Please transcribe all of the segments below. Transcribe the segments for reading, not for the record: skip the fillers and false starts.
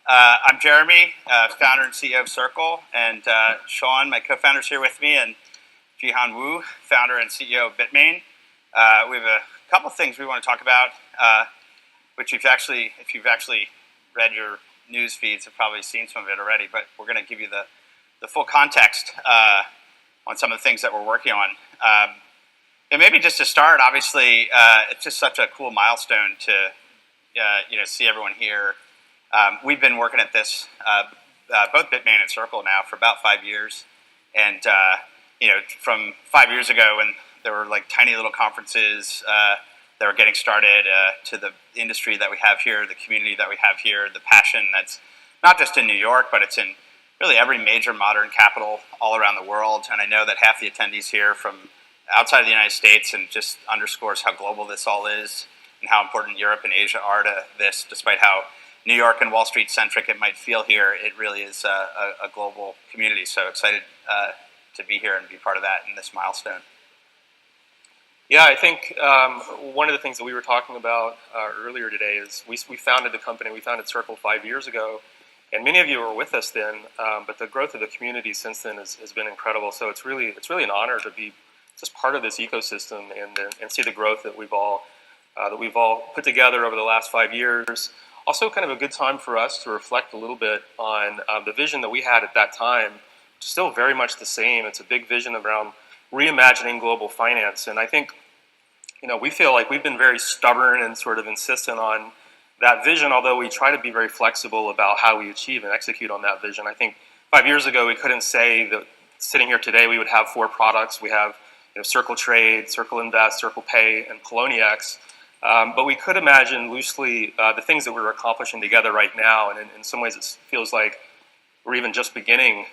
I'm Jeremy, founder and CEO of Circle, and Sean, my co-founder, is here with me, and Jihan Wu, founder and CEO of Bitmain. We have a couple of things we want to talk about, which if you've actually read your news feeds, have probably seen some of it already, but we're going to give you the full context on some of the things that we're working on. And maybe just to start, obviously, it's just such a cool milestone to see everyone here. We've been working at this, both Bitmain and Circle now, for about 5 years. And, from 5 years ago when there were like tiny little conferences that were getting started to the industry that we have here, the community that we have here, the passion that's not just in New York, but it's in really every major modern capital all around the world. And I know that half the attendees here from outside of the United States, and just underscores how global this all is and how important Europe and Asia are to this, despite how New York and Wall Street centric it might feel here. It really is a global community. So excited to be here and be part of that in this milestone. Yeah, I think one of the things that we were talking about earlier today is we founded the company. We founded Circle 5 years ago, and many of you were with us then. But the growth of the community since then has been incredible. So it's really an honor to be just part of this ecosystem and see the growth that we've all put together over the last 5 years. Also, kind of a good time for us to reflect a little bit on the vision that we had at that time. Still very much the same. It's a big vision around reimagining global finance, and I think we feel like we've been very stubborn and sort of insistent on that vision, although we try to be very flexible about how we achieve and execute on that vision. I think 5 years ago we couldn't say that sitting here today we would have 4 products. We have Circle Trade, Circle Invest, Circle Pay, and Poloniex. But we could imagine loosely the things that we're accomplishing together right now, and in some ways it feels like we're even just beginning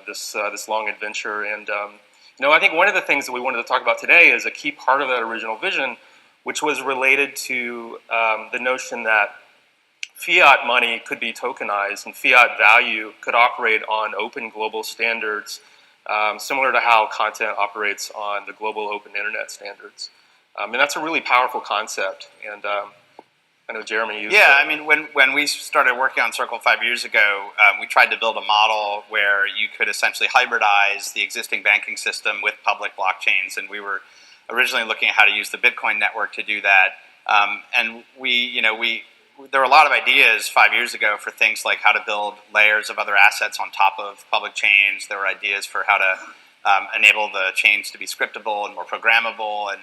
this long adventure. And I think one of the things that we wanted to talk about today is a key part of that original vision, which was related to the notion that fiat money could be tokenized and fiat value could operate on open global standards, similar to how content operates on the global open internet standards. And that's a really powerful concept. And I know Jeremy used I mean, when we started working on Circle 5 years ago, we tried to build a model where you could essentially hybridize the existing banking system with public blockchains. And we were originally looking at how to use the Bitcoin network to do that. And there were a lot of ideas 5 years ago for things like how to build layers of other assets on top of public chains. There were ideas for how to enable the chains to be scriptable and more programmable, and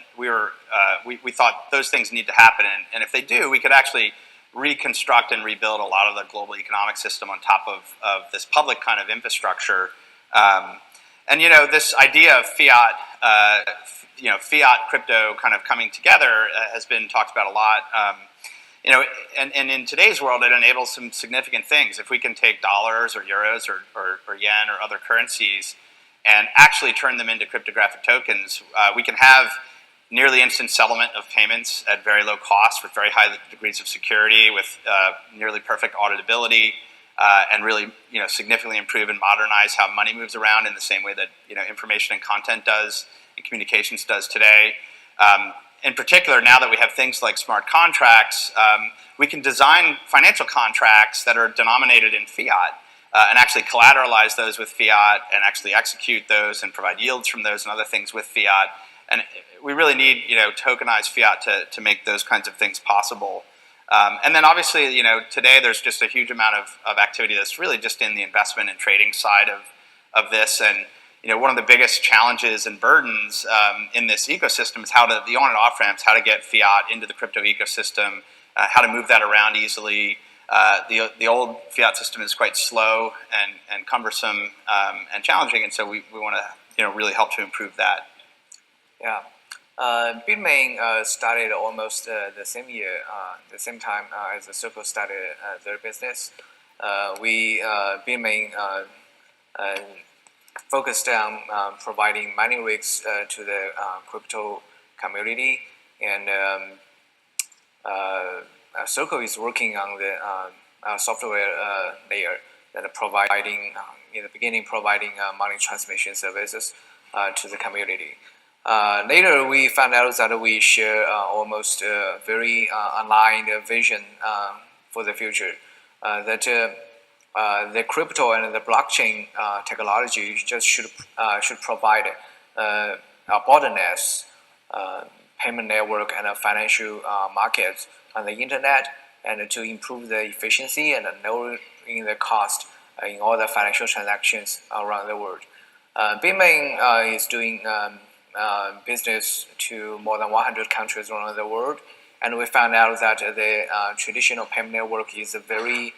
we thought those things need to happen, and if they do, we could actually reconstruct and rebuild a lot of the global economic system on top of this public kind of infrastructure. And this idea of fiat, fiat crypto kind of coming together has been talked about a lot. And in today's world, it enables some significant things. If we can take dollars or euros or yen or other currencies and actually turn them into cryptographic tokens, we can have nearly instant settlement of payments at very low cost with very high degrees of security, with nearly perfect auditability, and really significantly improve and modernize how money moves around in the same way that information and content does and communications does today. In particular, now that we have things like smart contracts, we can design financial contracts that are denominated in fiat, and actually collateralize those with fiat and actually execute those and provide yields from those and other things with fiat. And we really need tokenized fiat to make those kinds of things possible. And then obviously today there's just a huge amount of activity that's really just in the investment and trading side of this. And one of the biggest challenges and burdens in this ecosystem is the on and off ramps, how to get fiat into the crypto ecosystem, how to move that around easily. The old fiat system is quite slow and cumbersome and challenging, and so we want to really help to improve that. Yeah, Bitmain started almost the same year, the same time as the Circle started their business. Bitmain focused on providing mining rigs to the crypto community, and Circle is working on the software layer that providing in the beginning providing money transmission services to the community. Later, we found out that we share almost very aligned vision for the future. that the crypto and the blockchain technology just should provide bottlenecks, payment network and financial markets on the internet, and to improve the efficiency and lowering the cost in all the financial transactions around the world. Bitmain is doing business to more than 100 countries around the world, and we found out that the traditional payment network is very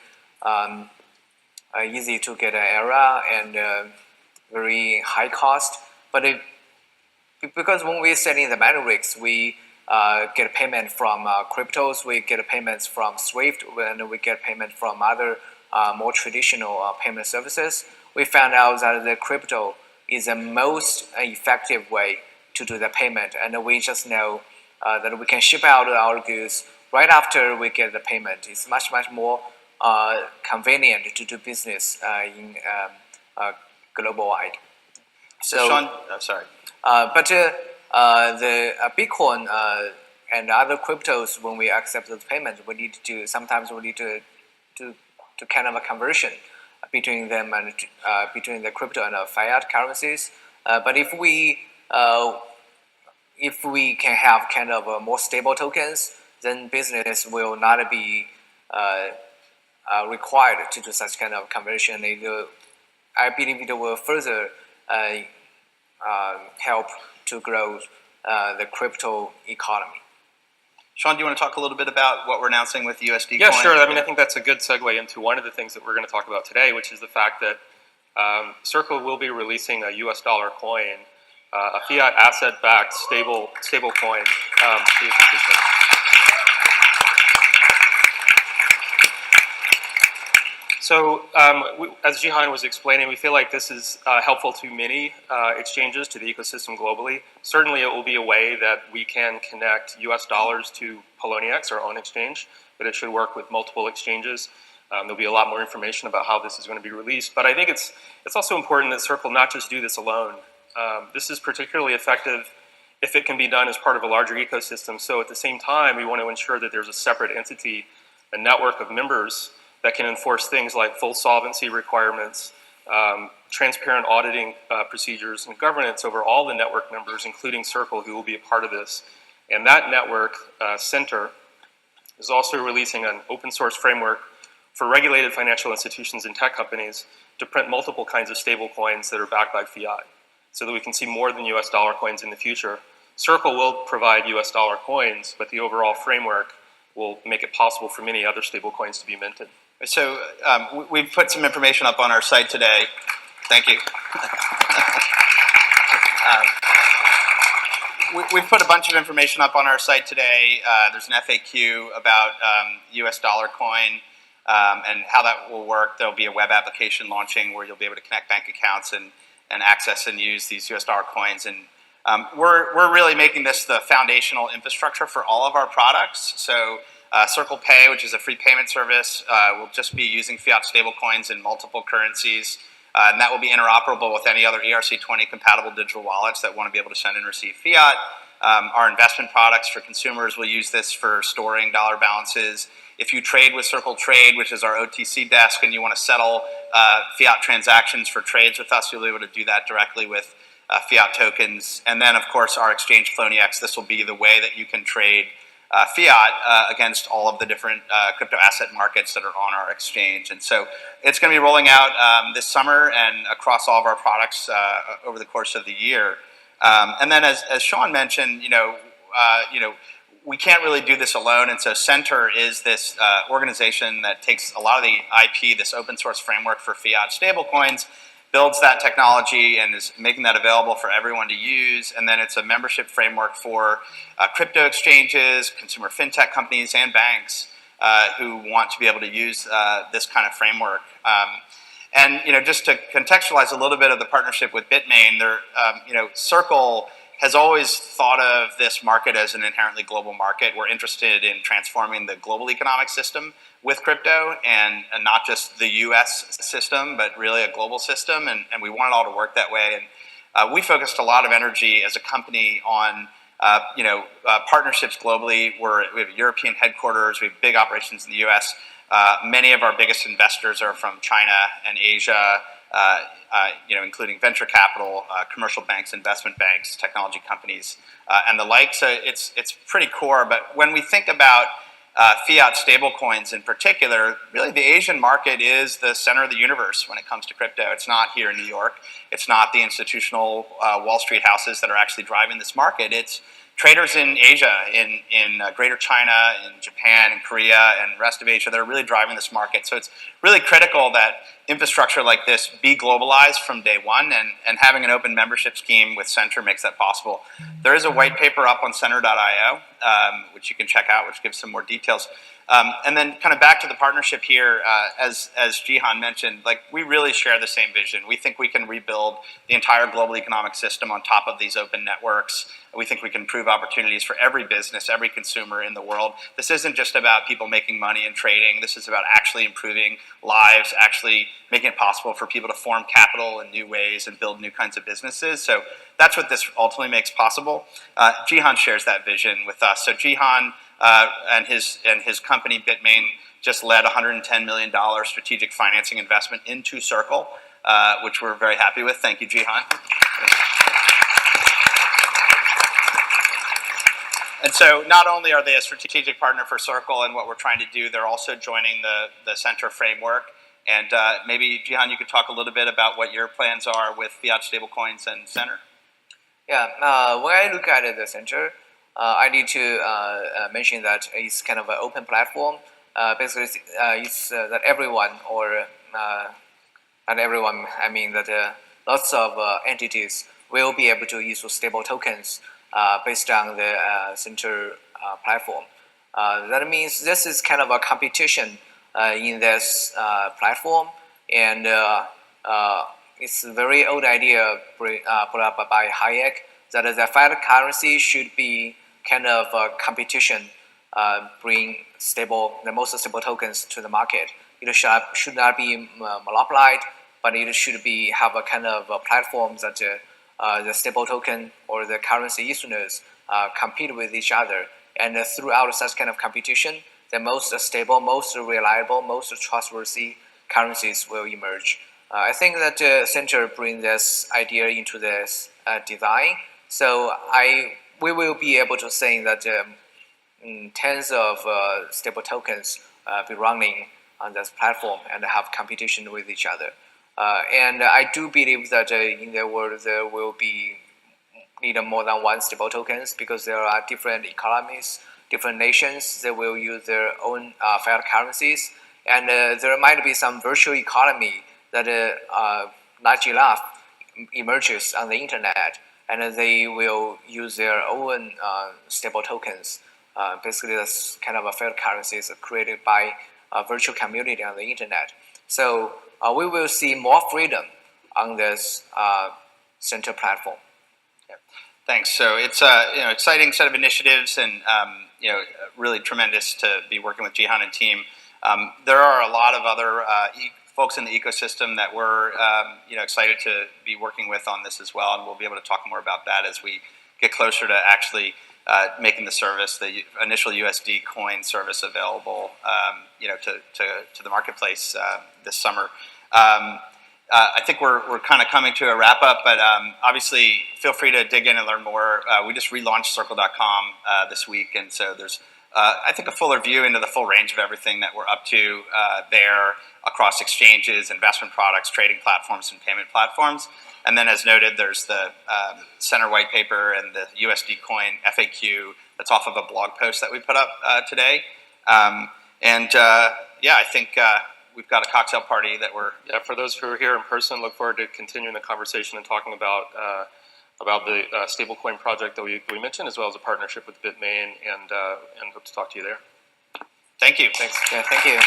easy to get an error and very high cost. But because when we're selling the mining rigs, we get payment from cryptos, we get payments from Swift, and we get payment from other more traditional payment services. We found out that the crypto is the most effective way to do the payment, and we just know that we can ship out our goods right after we get the payment. It's much more convenient to do business in global wide. So Sean, sorry. But the Bitcoin and other cryptos, when we accept those payments, sometimes we need to kind of a conversion between them and between the crypto and fiat currencies. But if we can have kind of more stable tokens, then business will not be required to do such kind of conversion. I believe it will further help to grow the crypto economy. Sean, do you want to talk a little bit about what we're announcing with USD Yeah, coin? sure. I mean, I think that's a good segue into one of the things that we're going to talk about today, which is the fact that Circle will be releasing a US dollar coin, a fiat asset-backed stable coin. So as Jihan was explaining, we feel like this is helpful to many exchanges, to the ecosystem globally. Certainly it will be a way that we can connect US dollars to Poloniex, our own exchange, but it should work with multiple exchanges. There'll be a lot more information about how this is going to be released. But I think it's also important that Circle not just do this alone. This is particularly effective if it can be done as part of a larger ecosystem. So at the same time, we want to ensure that there's a separate entity, a network of members that can enforce things like full solvency requirements, transparent auditing procedures, and governance over all the network members, including Circle, who will be a part of this. And that network center is also releasing an open source framework for regulated financial institutions and tech companies to print multiple kinds of stable coins that are backed by fiat, so that we can see more than US dollar coins in the future. Circle will provide US dollar coins, but the overall framework will make it possible for many other stable coins to be minted. So we've put some information up on our site today. Thank you. We've put a bunch of information up on our site today. There's an FAQ about US dollar coin and how that will work. There'll be a web application launching where you'll be able to connect bank accounts and access and use these US dollar coins. And we're really making this the foundational infrastructure for all of our products. So Circle Pay, which is a free payment service, will just be using fiat stablecoins in multiple currencies. And that will be interoperable with any other ERC20 compatible digital wallets that want to be able to send and receive fiat. Our investment products for consumers will use this for storing dollar balances. If you trade with Circle Trade, which is our OTC desk, and you want to settle fiat transactions for trades with us, you'll be able to do that directly with fiat tokens. And then, of course, our exchange Poloniex, this will be the way that you can trade fiat against all of the different crypto asset markets that are on our exchange. And so it's going to be rolling out this summer and across all of our products over the course of the year. And then as Sean mentioned, we can't really do this alone. And so Center is this organization that takes a lot of the IP, this open source framework for fiat stablecoins, builds that technology and is making that available for everyone to use. And then it's a membership framework for crypto exchanges, consumer fintech companies, and banks who want to be able to use this kind of framework. And just to contextualize a little bit of the partnership with Bitmain, Circle has always thought of this market as an inherently global market. We're interested in transforming the global economic system with crypto, and not just the US system, but really a global system, and we want it all to work that way. And we focused a lot of energy as a company on partnerships globally. We have European headquarters, we have big operations in the US, Many of our biggest investors are from China and Asia, including venture capital, commercial banks, investment banks, technology companies, and the like. So it's pretty core. But when we think about fiat stablecoins in particular, really the Asian market is the center of the universe when it comes to crypto. It's not here in New York. It's not the institutional Wall Street houses that are actually driving this market. It's traders in Asia, in Greater China, in Japan, in Korea, and the rest of Asia that are really driving this market. So it's really critical that infrastructure like this be globalized from day one, and having an open membership scheme with Center makes that possible. There is a white paper up on Center.io, which you can check out, which gives some more details. And then kind of back to the partnership here, as Jihan mentioned, like we really share the same vision. We think we can rebuild the entire global economic system on top of these open networks. We think we can improve opportunities for every business, every consumer in the world. This isn't just about people making money and trading. This is about actually improving lives, actually making it possible for people to form capital in new ways and build new kinds of businesses. So that's what this ultimately makes possible. Jihan shares that vision with us. So Jihan and his company Bitmain just led $110 million strategic financing investment into Circle, which we're very happy with. Thank you, Jihan. And so not only are they a strategic partner for Circle and what we're trying to do, they're also joining the Center framework. And maybe, Jihan, you could talk a little bit about what your plans are with fiat stablecoins and Center. Yeah, when I look at the Center, I need to mention that it's kind of an open platform. Basically, it's that everyone, or not everyone, I mean that lots of entities will be able to issue stable tokens based on the Center platform. That means this is kind of a competition in this platform, and it's a very old idea put up by Hayek that the fiat currency should be kind of a competition, bring the most stable tokens to the market. It should not be monopolized, but it should have a kind of a platform that the stable token or the currency issuers compete with each other. And throughout such kind of competition, the most stable, most reliable, most trustworthy currencies will emerge. I think that Center brings this idea into this design. So we will be able to say that tens of stable tokens be running on this platform and have competition with each other. And I do believe that in the world there will be need more than one stable tokens, because there are different economies, different nations that will use their own fiat currencies, and there might be some virtual economy that large enough emerges on the internet, and they will use their own stable tokens. Basically, that's kind of a fiat currencies created by a virtual community on the internet. So we will see more freedom on this Center platform. Yeah. Thanks. So it's a exciting set of initiatives, and really tremendous to be working with Jihan and team. There are a lot of other folks in the ecosystem that we're excited to be working with on this as well, and we'll be able to talk more about that as we get closer to actually making the service, the initial USD coin service, available to the marketplace this summer. I think we're kind of coming to a wrap up, but obviously feel free to dig in and learn more. We just relaunched Circle.com this week, and so there's I think a fuller view into the full range of everything that we're up to there across exchanges, investment products, trading platforms, and payment platforms. And then, as noted, there's the Center white paper and the USD coin FAQ that's off of a blog post that we put up today. I think we've got a cocktail party that we're... Yeah, for those who are here in person, look forward to continuing the conversation and talking about the stablecoin project that we mentioned, as well as a partnership with Bitmain, and hope to talk to you there. Thank you. Thanks. Yeah, thank you.